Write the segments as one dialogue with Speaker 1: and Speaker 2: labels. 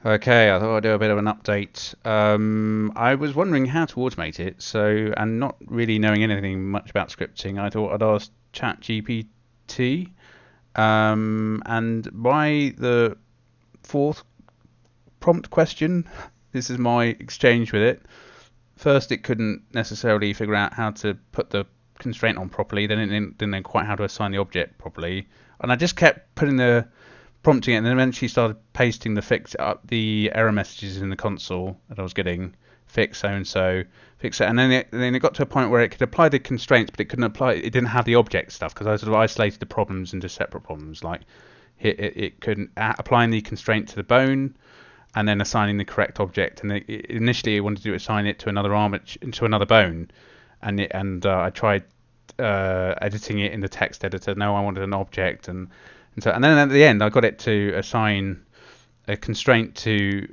Speaker 1: Okay, I thought I'd do a bit of an update. I was wondering how to automate it, so and not really knowing anything much about scripting, I thought I'd ask ChatGPT. And by the fourth prompt question, this is my exchange with it. First, it couldn't necessarily figure out how to put the constraint on properly. Then it didn't know quite how to assign the object properly, and I just kept putting the prompting it, and then eventually started pasting the fix up the error messages in the console that I was getting. Fix so and so, fix it, and then it got to a point where it could apply the constraints, but it couldn't apply. It didn't have the object stuff because I sort of isolated the problems into separate problems. Like it couldn't applying the constraint to the bone, and then assigning the correct object. And initially, it wanted to assign it to another armature, into another bone, and I tried editing it in the text editor. No, I wanted an object, and then at the end, I got it to assign a constraint to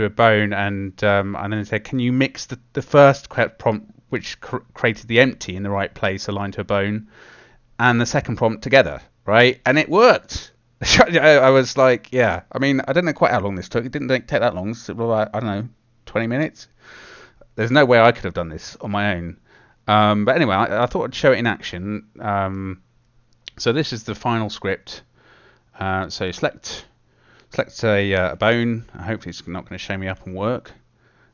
Speaker 1: a bone, and then it said, "Can you mix the first prompt, which created the empty in the right place, aligned to a bone, and the second prompt together, right?" And it worked. I was like, "Yeah." I mean, I don't know quite how long this took. It didn't take that long. So, I don't know, 20 minutes. There's no way I could have done this on my own. But anyway, I thought I'd show it in action. So this is the final script. So select a bone. Hopefully it's not going to show me up and work.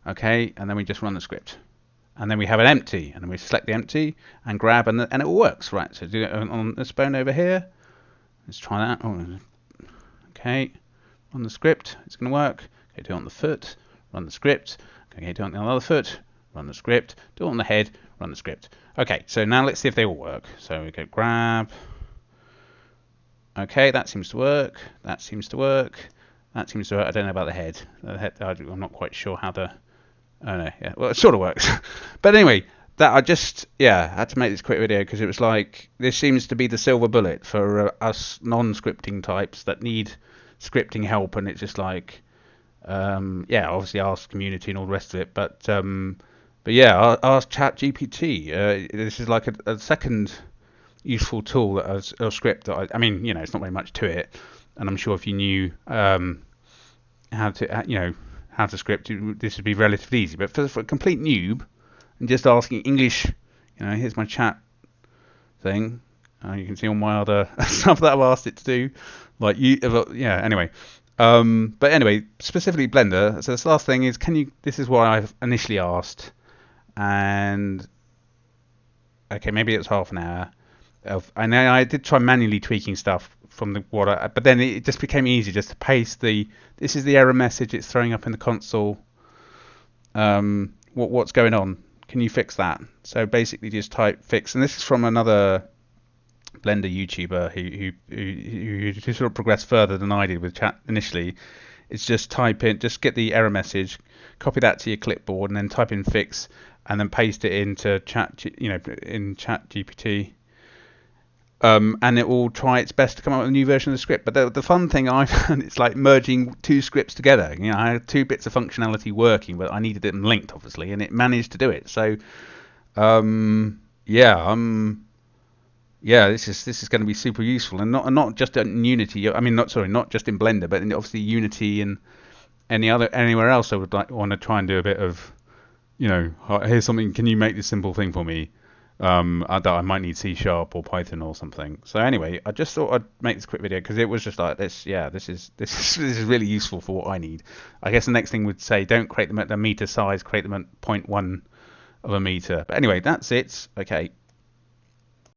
Speaker 1: Okay, and then we just run the script, and then we have an empty, and then we select the empty and grab, and it all works. Right, so do it on this bone over here. Let's try that. Oh, okay, run the script. It's going to work. Okay, do it on the foot. Run the script. Okay, do it on the other foot. Run the script. Do it on the head. Run the script. Okay, so now let's see if they all work. So we go grab. Okay, that seems to work. That seems to work. That seems to work. I don't know about the head. I'm not quite sure how the. Oh no, yeah. Well, it sort of works. But anyway, that I just had to make this quick video because it was like this seems to be the silver bullet for us non-scripting types that need scripting help, and it's just like obviously ask community and all the rest of it, but yeah, ask ChatGPT. This is like a second useful tool that a script that I mean, it's not very much to it, and I'm sure if you knew how to script, this would be relatively easy. But for a complete noob, and just asking English, here's my chat thing. You can see all my other stuff that I've asked it to do, like Anyway, but anyway, specifically Blender. So this last thing is, this is what I've initially asked, and okay, maybe it's half an hour. And then I did try manually tweaking stuff from but then it just became easy just to paste this is the error message it's throwing up in the console. What's going on? Can you fix that? So basically just type fix, and this is from another Blender YouTuber who sort of progressed further than I did with chat initially. It's just just get the error message, copy that to your clipboard, and then type in fix, and then paste it into in ChatGPT. And it will try its best to come up with a new version of the script. But the fun thing I found, it's like merging two scripts together. I had two bits of functionality working, but I needed them linked, obviously, and it managed to do it. So, this is going to be super useful, and not just in Unity. I mean, not just in Blender, but in obviously Unity and anywhere else. I would want to try and do a bit of, here's something. Can you make this simple thing for me? That I might need C# or Python or something. So anyway, I just thought I'd make this quick video because it was just like this. Yeah, this is really useful for what I need. I guess the next thing would say, don't create them at the meter size, create them at 0.1 of a meter. But anyway, that's it. Okay.